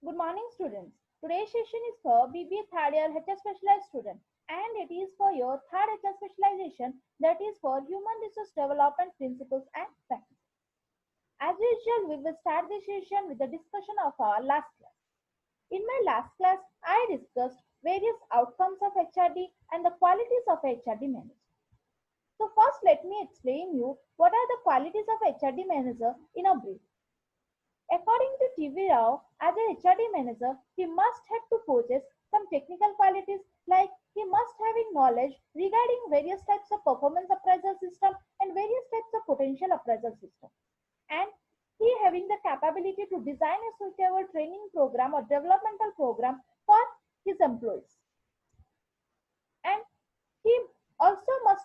Good morning, students. Today's session is for BBA third year HR specialized student, and it is for your third HR specialization, that is for Human Resource Development Principles and Practices. As usual, we will start the session with the discussion of our last class. In my last class, I discussed various outcomes of HRD and the qualities of HRD manager. So first, let me explain you what are the qualities of HRD manager in a brief. According to TV Rao, as a HRD manager, he must have to possess some technical qualities like he must having knowledge regarding various types of performance appraisal system and various types of potential appraisal system. And he having the capability to design a suitable training program or developmental program for his employees. And he also must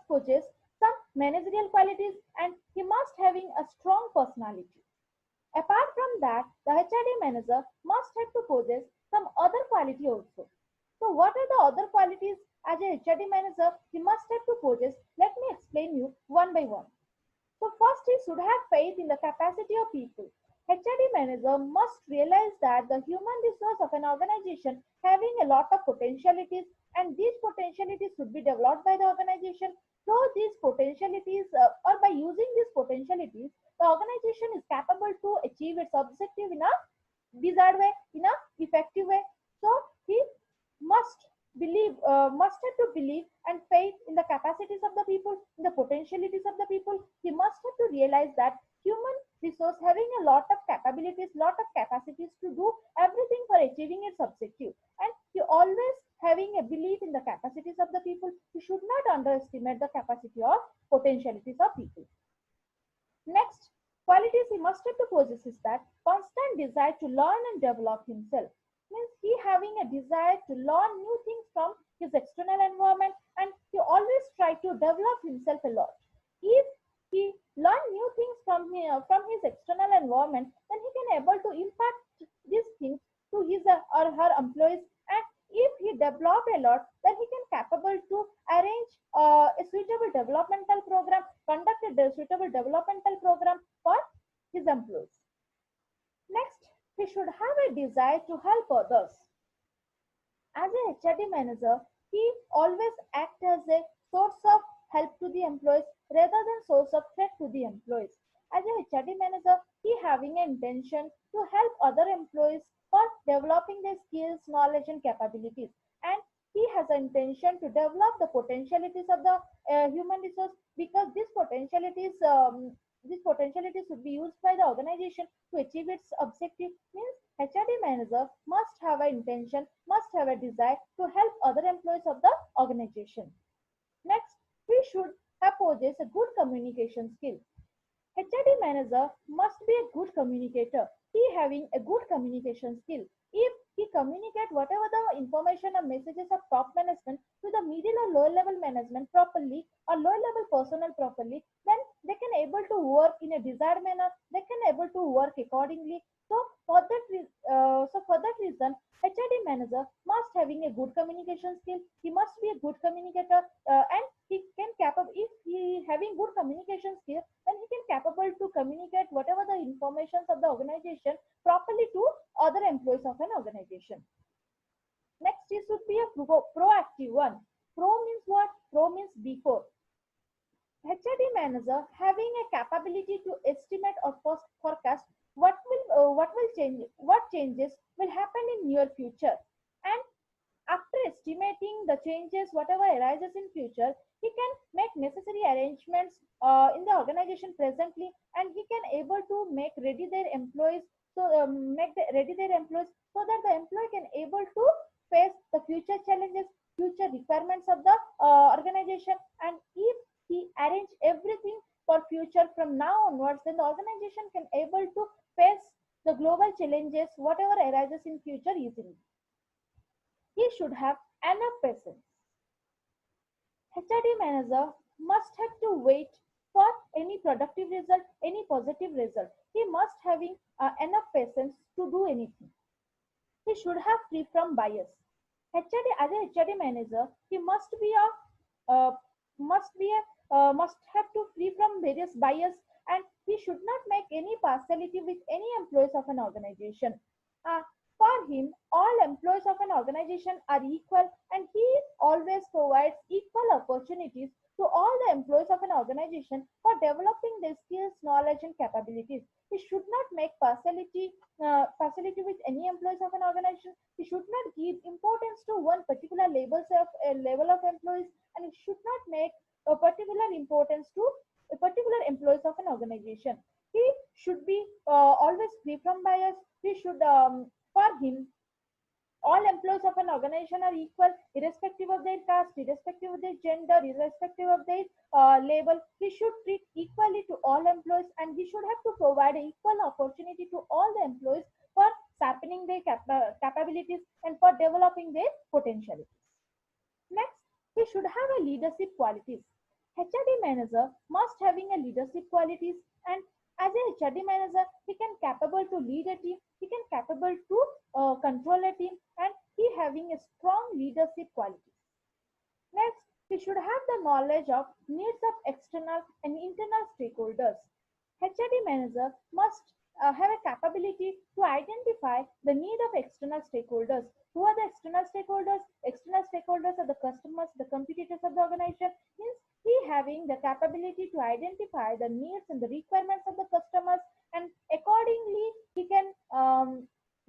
possess some managerial qualities, and he must having a strong personality. Apart from that, the HRD manager must have to possess some other quality also. So what are the other qualities as a HRD manager he must have to possess? Let me explain you one by one. So first, he should have faith in the capacity of people. HRD manager must realize that the human resource of an organization having a lot of potentialities, and these potentialities should be developed by the organization. So these potentialities or by using these potentialities, the organization is capable to achieve its objective in a desired way, in a effective way. So he must must have to believe and faith in the capacities of the people, in the potentialities of the people. He must have to realize that human resource having a lot of capabilities, lot of capacities to do everything for achieving its objective, and he always having a belief in the capacities of the people. He should not underestimate the capacity or potentialities of people. Next, qualities he must have to possess is that constant desire to learn and develop himself. Means he having a desire to learn new things from his external environment, and he always try to develop himself a lot. If he learn new things from his external environment, then he can able to impact these things to his or her employees. And if he develop a lot, then he can capable to arrange a suitable developmental program, conduct a suitable developmental program for his employees. Next, he should have a desire to help others. As a HRD manager, he always acts as a source of help to the employees rather than source of threat to the employees. As a HRD manager, he having an intention to help other employees for developing their skills, knowledge, and capabilities. And he has an intention to develop the potentialities of the human resource, because these potentialities should be used by the organization to achieve its objective. Means HRD manager must have an intention, must have a desire to help other employees of the organization. Next, he should have possessed a good communication skill. HRD manager must be a good communicator. He having a good communication skill. If he communicate whatever the information or messages of top management to the middle or lower level management properly, or lower level personnel properly, then they can able to work in a desired manner. They can able to work accordingly. So for that reason, HRD manager must having a good communication skill. He must be a good communicator, and he can capable, if he having good communication skill, then he can capable to communicate whatever the informations of the organization properly to other employees of an organization. Next, he should be a proactive one. Pro means what? Pro means before. HRD manager having a capability to estimate or forecast what changes will happen in near future, and after estimating the changes whatever arises in future, he can make necessary arrangements in the organization presently, and he can able to make ready their employees, ready their employees, so that the employee can able to face the future challenges, future requirements of the organization. And if he arrange everything for future from now onwards, then the organization can able to face the global challenges whatever arises in future easily. He should have enough patience. HRD manager must have to wait for any productive result, any positive result. He must having enough patience to do anything. He should have free from bias. HRD as a HRD manager, he must have to free from various bias, and he should not make any partiality with any employees of an organization. Uh, for him, all employees of an organization are equal and he always provides equal opportunities to all the employees of an organization for developing their skills, knowledge, and capabilities. He should not make partiality with any employees of an organization. He should not give importance to one particular level of employees, and he should not make a particular importance to a particular employees of an organization. He should be always free from bias. He should, for him, all employees of an organization are equal, irrespective of their caste, irrespective of their gender, irrespective of their label. He should treat equally to all employees, and he should have to provide equal opportunity to all the employees for sharpening their capabilities and for developing their potentialities. Next, he should have a leadership qualities. HRD manager must having a leadership qualities, and as a HRD manager, he can capable to lead a team, he can capable to control a team, and he having a strong leadership qualities. Next, he should have the knowledge of needs of external and internal stakeholders. HRD manager must have a capability to identify the need of external stakeholders. Who are the external stakeholders? External stakeholders are the customers, the competitors of the organization. Means he having the capability to identify the needs and the requirements of the customers, and accordingly he can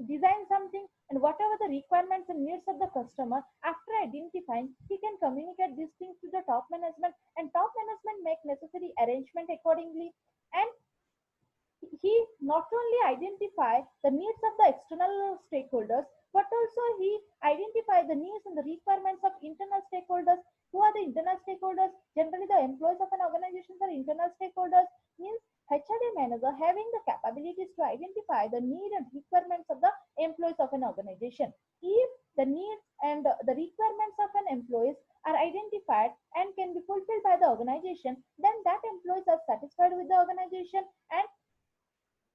design something, and whatever the requirements and needs of the customer, after identifying, he can communicate these things to the top management, and top management make necessary arrangement accordingly. And he not only identify the needs of the external stakeholders, but also he identify the needs and the requirements of internal stakeholders. Who are the internal stakeholders? Generally the employees of an organization are internal stakeholders. Means HRD manager having the capabilities to identify the need and requirements of the employees of an organization. If the needs and the requirements of an employees are identified and can be fulfilled by the organization, then that employees are satisfied with the organization, and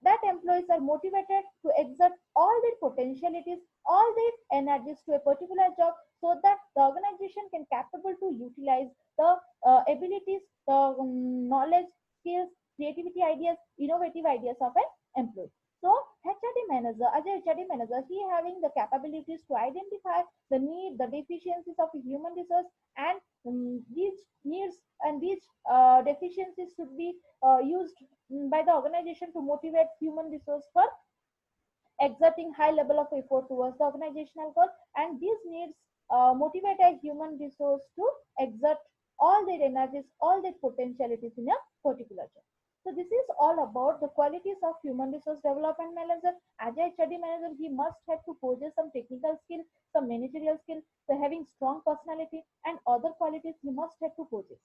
that employees are motivated to exert all their potentialities, all their energies to a particular job, so that the organization can capable to utilize the abilities, the knowledge, skills, creativity ideas, innovative ideas of an employee. So HRD manager, as a HRD manager, he having the capabilities to identify the need, the deficiencies of a human resource, and these needs and these deficiencies should be used by the organization to motivate human resource for exerting high level of effort towards the organizational goal, and these needs motivate a human resource to exert all their energies, all their potentialities in a particular job. So this is all about the qualities of human resource development manager. As a HRD manager, he must have to possess some technical skill, some managerial skill, so having strong personality and other qualities he must have to possess.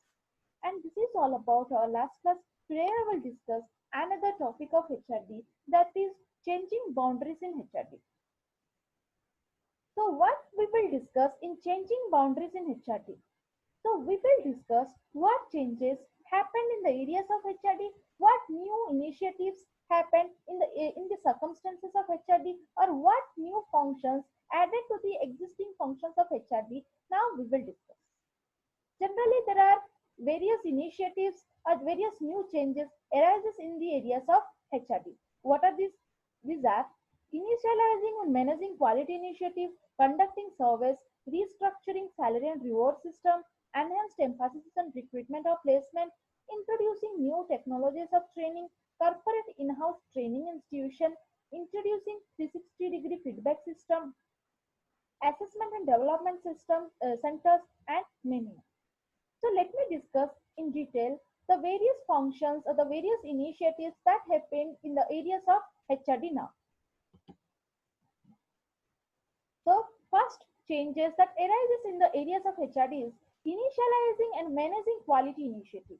And this is all about our last class. Today I will discuss another topic of HRD, that is changing boundaries in HRD. So what we will discuss in changing boundaries in HRD? So we will discuss what changes happened in the areas of HRD, what new initiatives happened in the circumstances of HRD, or what new functions added to the existing functions of HRD. Now we will discuss. Generally, there are various initiatives or various new changes arises in the areas of HRD. What are these? These are initializing and managing quality initiative, conducting surveys, restructuring salary and reward system, enhanced emphasis on recruitment or placement, introducing new technologies of training, corporate in-house training institution, introducing 360-degree feedback system, assessment and development system centers, and many more. So let me discuss in detail the various functions or the various initiatives that happen in the areas of HRD now. So first changes that arises in the areas of HRD is initializing and managing quality initiative.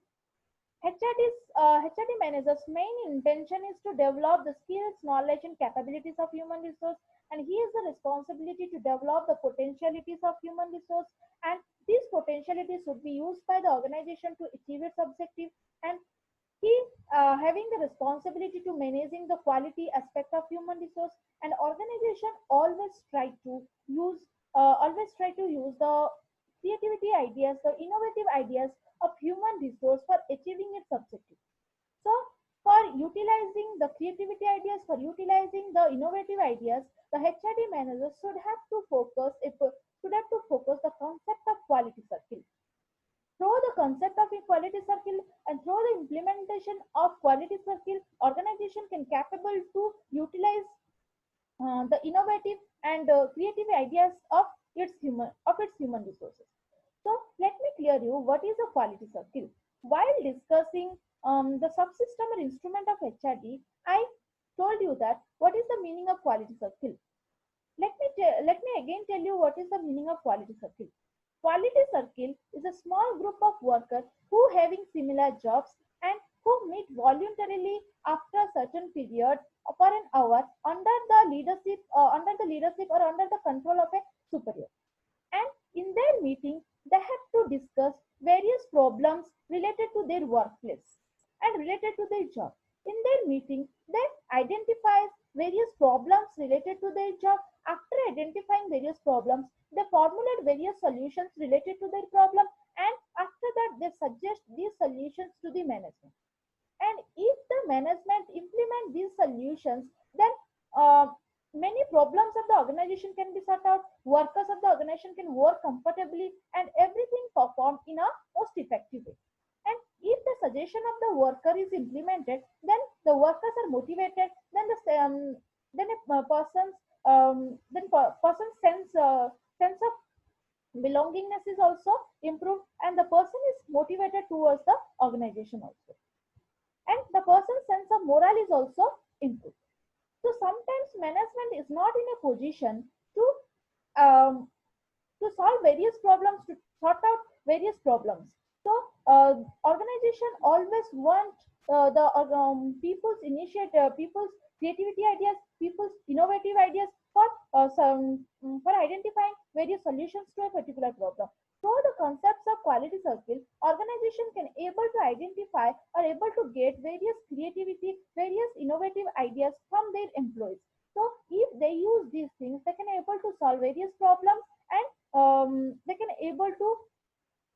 HRD manager's main intention is to develop the skills, knowledge, and capabilities of human resource, and he has the responsibility to develop the potentialities of human resource, and these potentialities should be used by the organization to achieve its objective. And he having the responsibility to managing the quality aspect of human resource, and organization always try to use the creativity ideas, the innovative ideas of human resource for achieving its objective. So For utilizing the creativity ideas, for utilizing the innovative ideas, the HRD manager should have to focus the concept of quality circle. Through the concept of equality circle and through the implementation of quality circle, organization can capable to utilize the innovative and creative ideas of its human resources. So let me clear you what is a quality circle. While discussing the subsystem or instrument of HRD, I told you that what is the meaning of quality circle. Let me again tell you what is the meaning of quality circle. Quality circle is a small group of workers who having similar jobs and who meet voluntarily after a certain period for an hour under the leadership or under the control of a superior. And in their meeting, they have to discuss various problems related to their workplace and related to their job. In their meeting, they identify various problems related to their job. After identifying various problems, they formulate various solutions related to their problem, and after that, they suggest these solutions to the management. And if the management implement these solutions, then uh, many problems of the organization can be sorted out, workers of the organization can work comfortably, and everything performed in a most effective way. And if the suggestion of the worker is implemented, then the workers are motivated, then a person's person's sense of belongingness is also improved, and the person is motivated towards the organization also, and the person's sense of morale is also improved. So sometimes management is not in a position um, to solve various problems, to sort out various problems. So organization always want the people's creativity ideas, people's innovative ideas for identifying various solutions to a particular problem. Through the concepts of quality circle, organization can able to identify or able to get various creativity, various innovative ideas from their employees. So if they use these things, they can able to solve various problems, and they can able to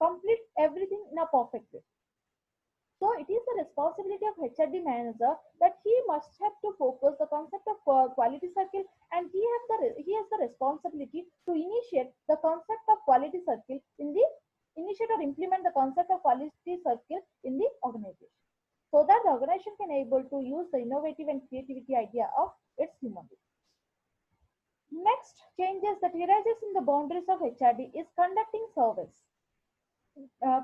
complete everything in a perfect way. So it is the responsibility of HRD manager that he must have to focus the concept of quality circle, and he has the responsibility to initiate the concept of quality circle in the initiate or implement the concept of quality circle in the organization, so that the organization can able to use the innovative and creativity idea of its human beings. Next changes that arises in the boundaries of HRD is conducting surveys.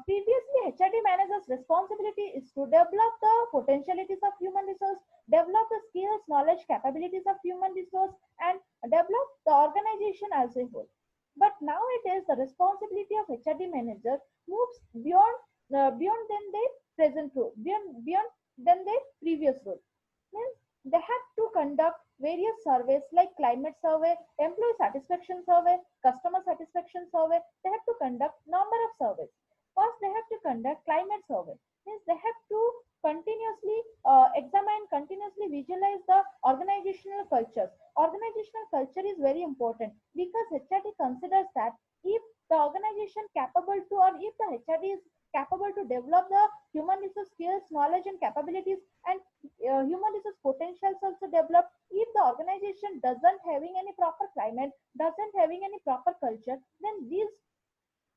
Previously, HRD manager's responsibility is to develop the potentialities of human resource, develop the skills, knowledge, capabilities of human resource, and develop the organization as a whole. But nowadays, the responsibility of HRD manager moves beyond than their present role, beyond than their previous role. Means they have to conduct various surveys like climate survey, employee satisfaction survey, customer satisfaction survey. They have to conduct number of surveys. First, they have to conduct climate survey. Means they have to continuously examine, continuously visualize the organizational cultures. Organizational culture is very important because HRD considers that if the organization capable to, or if the HRD is capable to develop the human resource skills, knowledge, and capabilities, and human resource potentials also developed. If the organization doesn't having any proper climate, doesn't having any proper culture, then these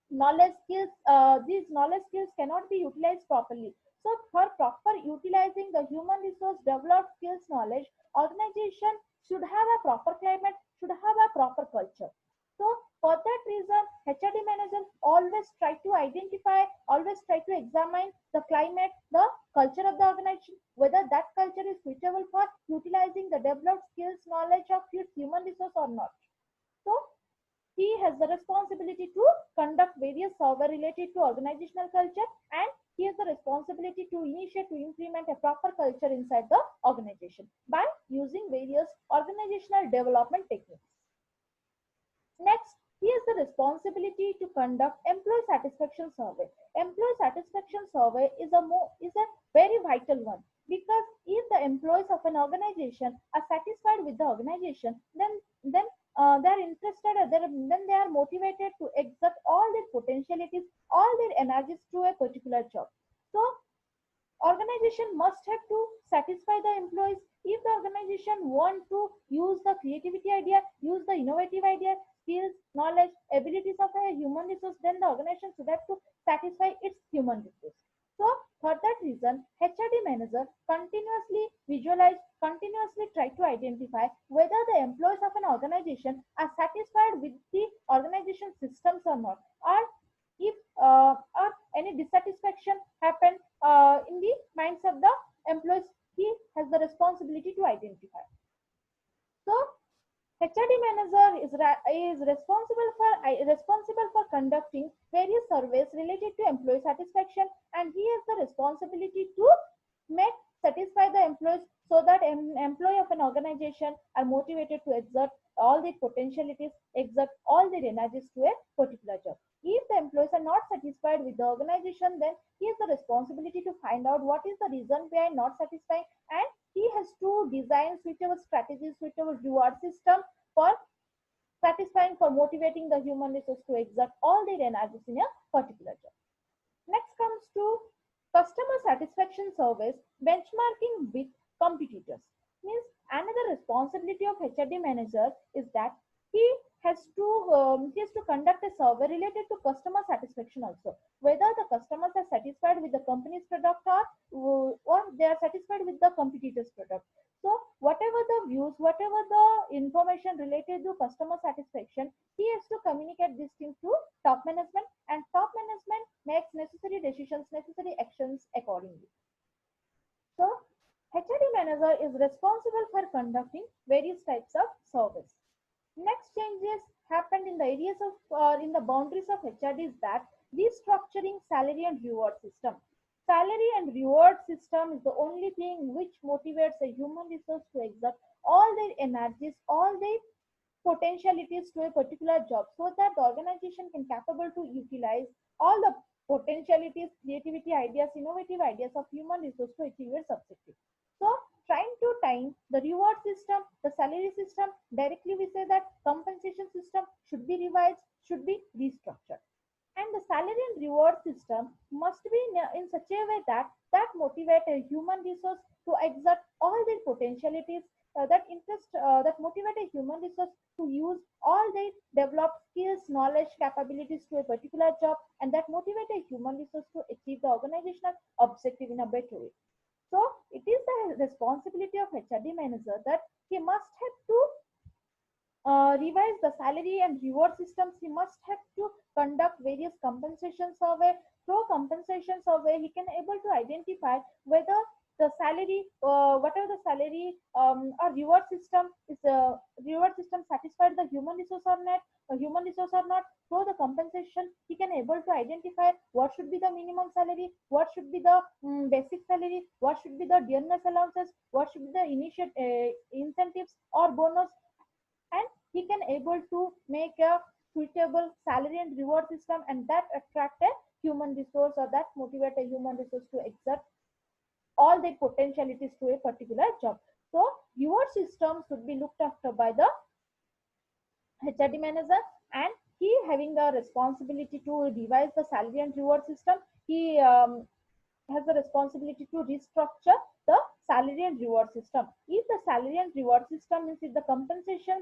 knowledge skills cannot be utilized properly. So for proper utilizing the human resource developed skills knowledge, organization should have a proper climate, should have a proper culture. So for that reason, HRD managers always try to identify, always try to examine the climate, the culture of the organization, whether that culture is suitable for utilizing the developed skills knowledge of its human resource or not. So he has the responsibility to conduct various survey related to organizational culture, and he has the responsibility to initiate, to implement a proper culture inside the organization by using various organizational development techniques. Next, he has the responsibility to conduct employee satisfaction survey. Employee satisfaction survey is a very vital one, because if the employees of an organization are satisfied with the organization, then they are interested, then they are motivated to exert all their potentialities, all their energies to a particular job. So Organization must have to satisfy the employees. If the organization want to use the creativity idea, use the innovative idea, skills, knowledge, abilities of a human resource, then the organization should have to satisfy its human resource. So for that reason, HRD manager continuously visualize, continuously try to identify whether the employees of an organization are satisfied with the organization systems or not, or if or any dissatisfaction happen in the minds of the employees, he has the responsibility to identify. So HRD manager is responsible for conducting various surveys related to employee satisfaction, and he has the responsibility to make satisfy the employees so that employee of an organization are motivated to exert all their potentialities, exert all their energies to a particular job. If the employees are not satisfied with the organization, then he has the responsibility to find out what is the reason behind not satisfying, and he has to design suitable strategies, suitable reward system for satisfying, for motivating the human resource to exert all their energies in a particular job. Next comes to customer satisfaction surveys benchmarking with competitors. Means another responsibility of HRD manager is that he he has to conduct a survey related to customer satisfaction also, whether the customers are satisfied with the company's product, or they are satisfied with the competitors' product. So whatever the views, whatever the information related to customer satisfaction, he has to communicate these things to top management, and top management makes necessary decisions, necessary actions accordingly. So HRD manager is responsible for conducting various types of surveys. Next changes happened in the areas of in the boundaries of HRD is that restructuring salary and reward system. Salary and reward system is the only thing which motivates a human resource to exert all their energies, all their potentialities to a particular job, so that the organization can capable to utilize all the potentialities, creativity ideas, innovative ideas of human resource to achieve its objective. So trying to time the reward system, the salary system, directly we say that compensation system should be revised, should be restructured. And the salary and reward system must be in such a way that motivate a human resource to exert all their potentialities, that motivate a human resource to use all their developed skills, knowledge, capabilities to a particular job, and that motivate a human resource to achieve the organizational objective in a better way. So it is the responsibility of HRD manager that he must have to revise the salary and reward systems. He must have to conduct various compensation survey. Through compensation survey, he can able to identify whether the salary, whatever the salary or reward system satisfied the human resource or not. Human resource or not. Through the compensation, he can able to identify what should be the minimum salary, what should be the basic salary, what should be the dearness allowances, what should be the initial incentives or bonus, and he can able to make a suitable salary and reward system, and that attract a human resource, or that motivate a human resource to exert all their potentialities to a particular job. So reward system should be looked after by the HRD manager, and he having the responsibility to revise the salary and reward system. He has the responsibility to restructure the salary and reward system. If the salary and reward system means if the compensation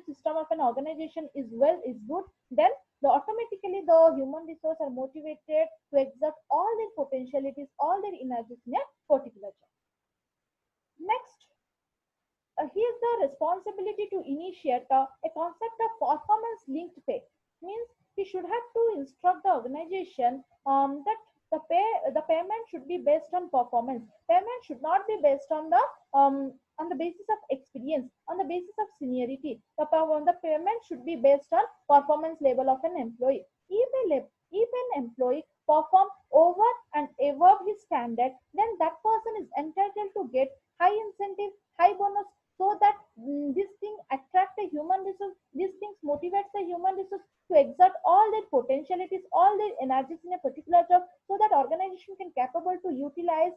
system of an organization is good, then automatically the human resource are motivated to exert all their potentialities, all their energies in a particular job. Next, he has the responsibility to initiate a concept of performance linked pay. Means he should have to instruct the organization that the payment should be based on performance. Payment should not be based on the basis of experience, on the basis of seniority. The payment should be based on performance level of an employee. If an employee perform over and above his standard, then that person is entitled to get high incentive, high bonus, so that this thing attract a human resource. These things motivates the human resource to exert all their potentialities, all their energies in a particular job, so that organization can capable to utilize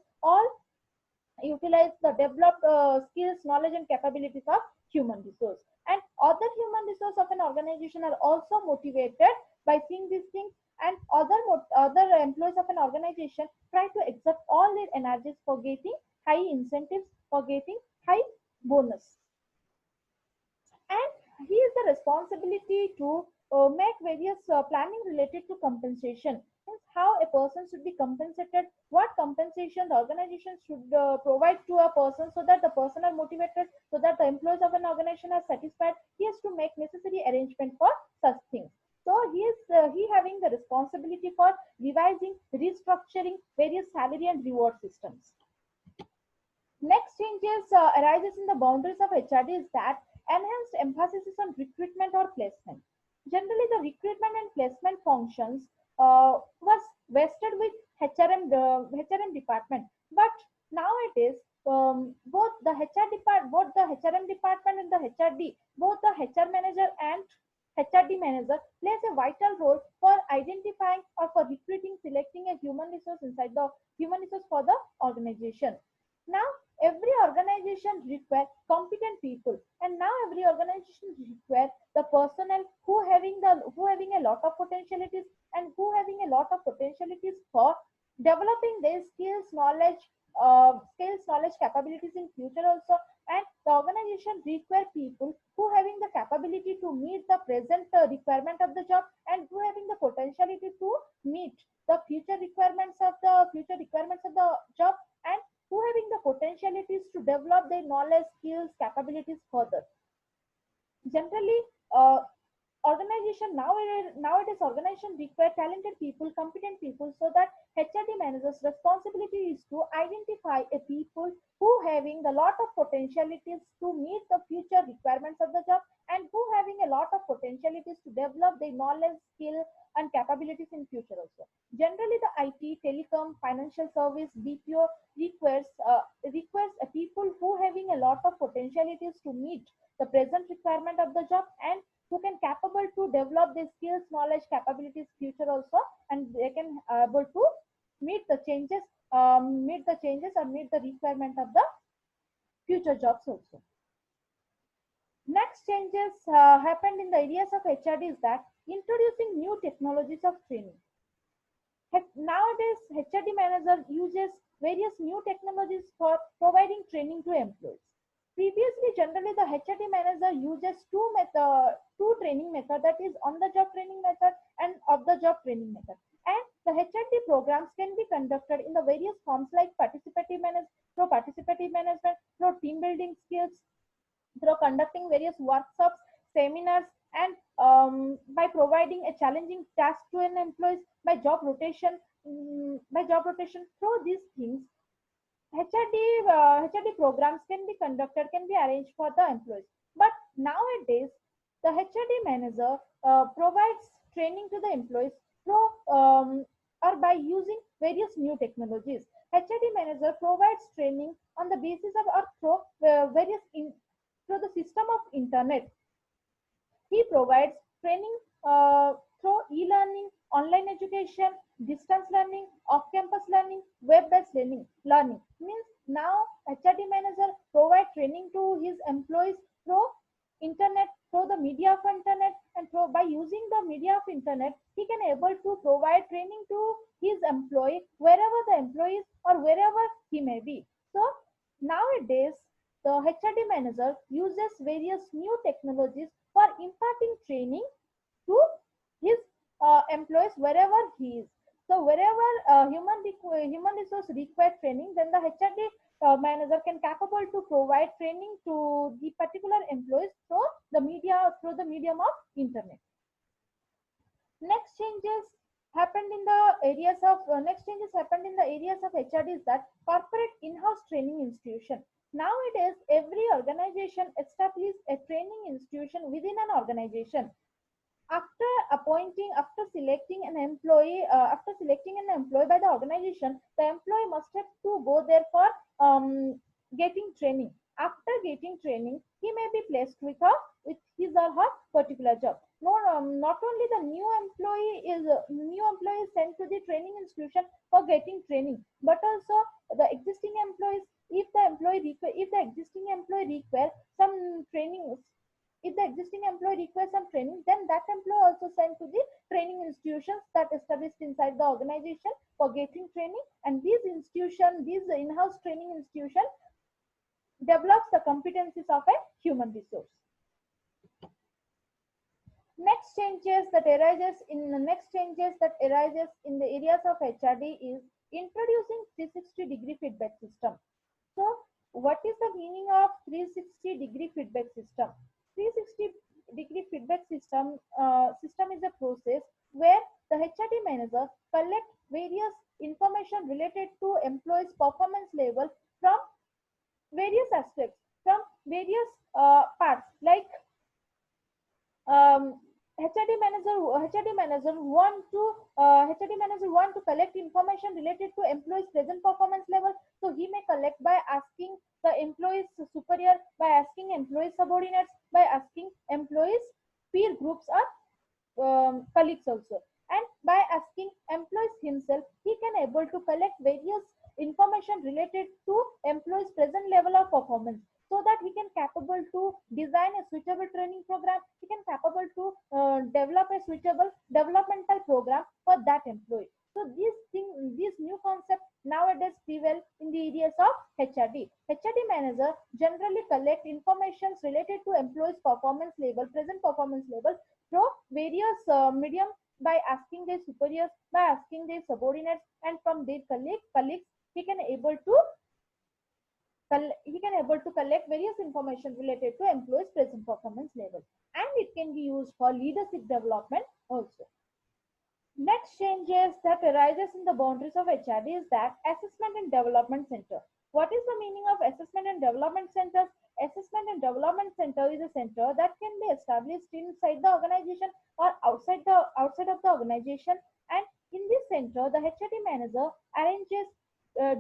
the developed skills, knowledge, and capabilities of human resource. And other human resource of an organization are also motivated by seeing these things, and other employees of an organization try to exert all their energies for getting high incentives, for getting high bonus. And he is the responsibility to make various planning related to compensation. Means how a person should be compensated, what compensation the organization should provide to a person so that the person are motivated, so that the employees of an organization are satisfied. He has to make necessary arrangement for such things. So he having the responsibility for revising, restructuring various salary and reward systems. Next changes arises in the boundaries of HRD is that enhanced emphasis is on recruitment or placement. Generally, the recruitment and placement functions was vested with HRM department, but nowadays both the HRM department and the HRD, both the HR manager and HRD manager plays a vital role for identifying or for recruiting, selecting a human resource inside the human resource for the organization. Now every organization require competent people, and now every organization require the personnel who having a lot of potentialities, and who having a lot of potentialities for developing their skills, knowledge, capabilities in future also. And the organization require people who having the capability to meet the present requirement of the job, and who having the potentiality to meet the future requirements of the job, and who having the potentialities to develop their knowledge, skills, capabilities further. Generally, uh, nowadays organization require talented people, competent people, so that HRD managers responsibility is to identify a people who having a lot of potentialities to meet the future requirements of the job, and who having a lot of potentialities to develop their knowledge, skill and capabilities in future also. Generally, the IT, telecom, financial service, BPO requires a people who having a lot of potentialities to meet the present requirement of the job, and who can capable to develop their skills, knowledge, capabilities future also, and they can able to meet the changes, or meet the requirement of the future jobs also. Next changes happened in the areas of HRD is that introducing new technologies of training. Nowadays, HRD manager uses various new technologies for providing training to employees. Previously, generally the HRD manager uses two training method, that is on the job training method and off the job training method. And the HRD programs can be conducted in the various forms like participative management, through team building skills, through conducting various workshops, seminars, and by providing a challenging task to an employees, by job rotation. Through these things, HRD programs can be conducted, can be arranged for the employees. But nowadays, the HRD manager provides training to the employees through or by using various new technologies. HRD manager provides training on the basis of or through through the system of internet. He provides training through e-learning, online education, distance learning, off-campus learning, web-based learning. Means now HRD manager provide training to his employees through internet, through the media of internet, and through by using the media of internet, he can able to provide training to his employee wherever the employee is or wherever he may be. So nowadays, the HRD manager uses various new technologies for imparting training to his employees wherever he is. So wherever human resource require training, then the HRD manager can capable to provide training to the particular employees through the medium of internet. Next changes happened in the areas of HRD is that corporate in-house training institution. Nowadays, every organization establishes a training institution within an organization. After selecting an employee by the organization, the employee must have to go there for getting training. After getting training, he may be placed with his or her particular job. No, not only the new employee is sent to the training institution for getting training, but also the existing employees. If the existing employee require some training, if the existing employee requires some training, then that employee also sent to the training institutions that established inside the organization for getting training. And these institution, these in-house training institution develops the competencies of a human resource. Next changes that arises in the areas of HRD is introducing 360-degree feedback system. So what is the meaning of 360-degree feedback system? 360-degree feedback system is a process where the HRD manager collect various information related to employees' performance level from various aspects, from various parts, like HRD manager want to collect information related to employees' present performance level. So he may collect by asking the employees superior, by asking employees subordinates, by asking employees peer groups or colleagues also, and by asking employees himself, he can able to collect various information related to employees' present level of performance, so that he can capable to design a suitable training program, he can capable to develop a suitable developmental program for that employee. So this new concept nowadays prevail in the areas of HRD. HRD manager generally collect information related to employees' performance level, present performance level, through various medium, by asking their superiors, by asking their subordinates, and from their colleagues, he can able to collect various information related to employees' present performance level, and it can be used for leadership development also. Next changes that arises in the boundaries of HRD is that assessment and development center. What is the meaning of assessment and development centers? Assessment and development center is a center that can be established inside the organization or outside of the organization. And in this center, the HRD manager arranges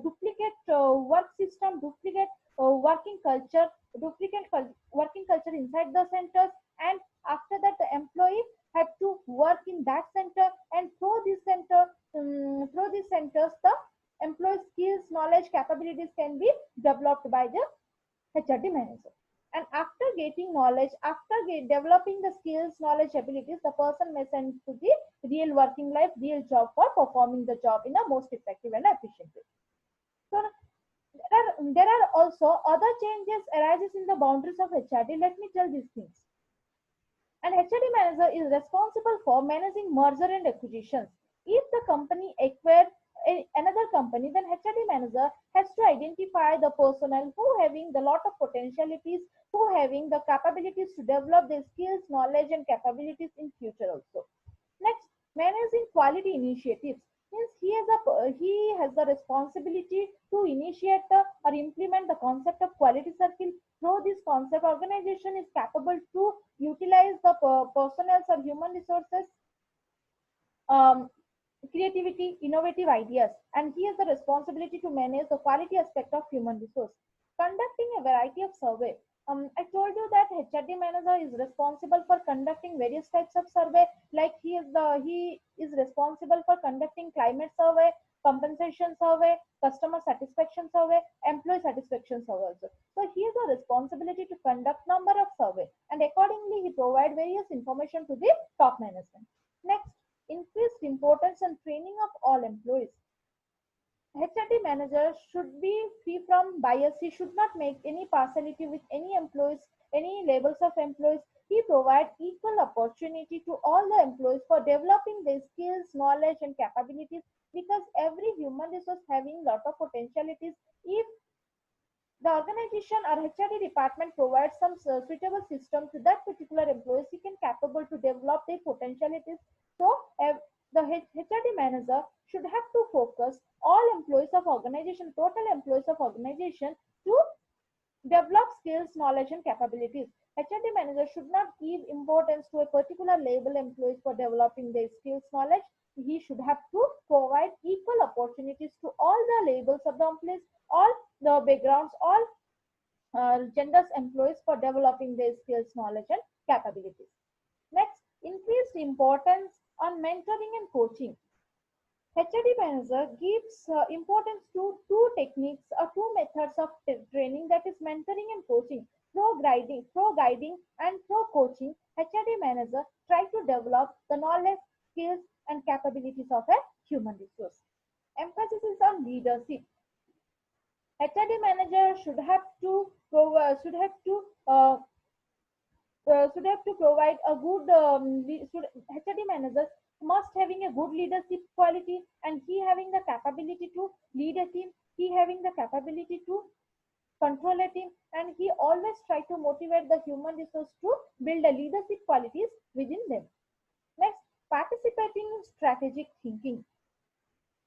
duplicate work system, duplicate working culture inside the centers, and after that the employee had to work in that center, and through these centers the employee skills, knowledge, capabilities can be developed by the HRD manager. And after getting knowledge, developing the skills, knowledge, abilities, the person may send to the real working life, real job for performing the job in a most effective and efficient way. So there are also other changes arises in the boundaries of HRD. Let me tell these things. An HRD manager is responsible for managing merger and acquisitions. If the company acquires another company, then HRD manager has to identify the personnel who having the lot of potentialities, who having the capabilities to develop their skills, knowledge, and capabilities in future also. Next, managing quality initiatives means he has the responsibility to initiate or implement the concept of quality circle. Through this concept, organization is capable to utilize the personnel or human resources, creativity, innovative ideas, and he has the responsibility to manage the quality aspect of human resource. Conducting a variety of survey. I told you that HRD manager is responsible for conducting various types of survey. Like he is responsible for conducting climate survey, compensation survey, customer satisfaction survey, employee satisfaction survey also. So he has a responsibility to conduct number of survey, and accordingly he provide various information to the top management. Next, increased importance and training of all employees. HRD manager should be free from bias. He should not make any partiality with any employees, any levels of employees. He provides equal opportunity to all the employees for developing their skills, knowledge, and capabilities, because every human resource having lot of potentialities. If the organization or HRD department provides some suitable system to that particular employees, he can capable to develop their potentialities. So the HRD manager should have to focus all employees of organization, total employees of organization, to develop skills, knowledge, and capabilities. HRD manager should not give importance to a particular label employees for developing their skills, knowledge. He should have to provide equal opportunities to all the labels of the employees, all the backgrounds, all genders employees for developing their skills, knowledge, and capabilities. Next, increased importance on mentoring and coaching. HRD manager gives importance to two techniques or two methods of training, that is mentoring and coaching. Through guiding and through coaching, HRD manager try to develop the knowledge, skills, and capabilities of a human resource. Emphasis is on leadership. HRD manager should have to provide a good HRD manager must having a good leadership quality, and he having the capability to lead a team. He having the capability to control a team, and he always try to motivate the human resource to build a leadership qualities within them. Next, participating in strategic thinking.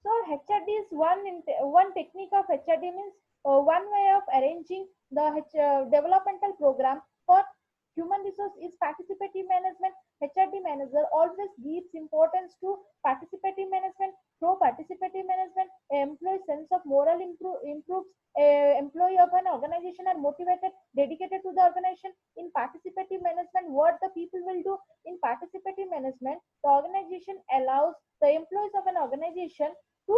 So HRD is one technique of HRD means one way of arranging the developmental program for human resource is participative management. HRD manager always gives importance to participative management. Through participative management, employee sense of moral improves. Employee of an organization are motivated, dedicated to the organization. In participative management, what the people will do in participative management, the organization allows the employees of an organization to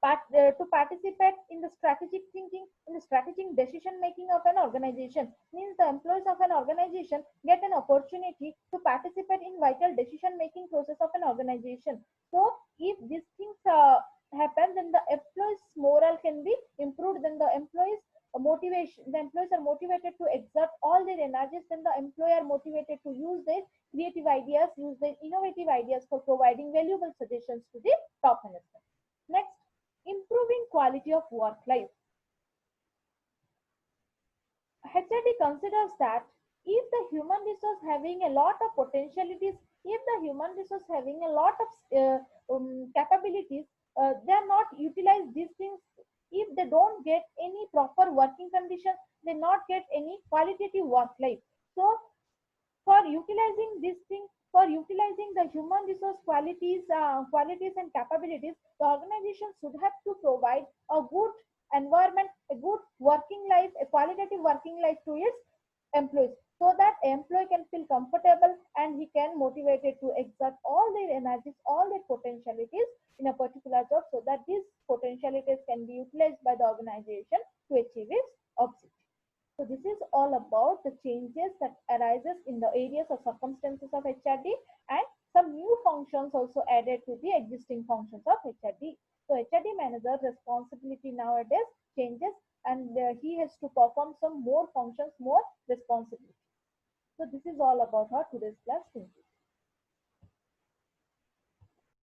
to participate in the strategic thinking, in the strategic decision making of an organization. Means the employees of an organization get an opportunity to participate in vital decision making process of an organization. So if these things happen, then the employees moral can be improved, then the employees are motivated to exert all their energies, then the employer motivated to use their creative ideas, use their innovative ideas for providing valuable suggestions to the top management. Next, improving quality of work life. HRD considers that if the human resource having a lot of potentialities, if the human resource having a lot of capabilities, they are not utilize these things. If they don't get any proper working conditions, they not get any qualitative work life. So for utilizing this thing, for utilizing the human resource qualities and capabilities, the organization should have to provide a good environment, a good working life, a qualitative working life to its employees, so that employee can feel comfortable and he can motivated to exert all their energies, all their potentialities in a particular job, so that these potentialities can be utilized by the organization to achieve its objective. So this is all about the changes that arises in the areas or circumstances of HRD, and some new functions also added to the existing functions of HRD. So HRD manager responsibility nowadays changes, and he has to perform some more functions, more responsibility. So this is all about our today's class. Thank you.